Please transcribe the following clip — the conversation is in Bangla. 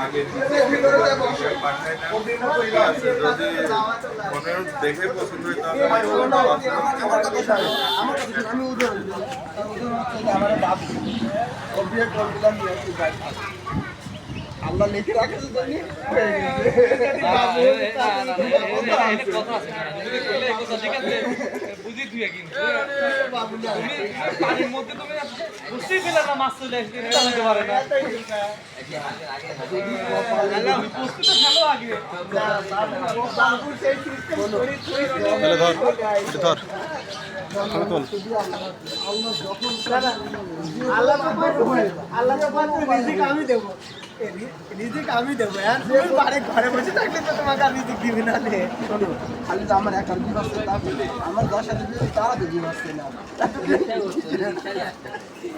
আগে পাঠায় না যদি মনে দেখে পছন্দ হয় আল্লাহ লিখে রাখে বুঝি তুই কিন্তু পানির মধ্যে তুমি বুঝতেই পেলে না মাছ চলে আসবে চালাতে পারে না প্রস্তুত ভালো আগে ধর আমি দেবো রিজিক আমি দেবো ঘরে বসে থাকলে তো তোমাকে আর রিজিক দিবি না শোনো খালি তো আমার একার জীব আসছে আমার 10 হাজার তারা তো জীব আসছে না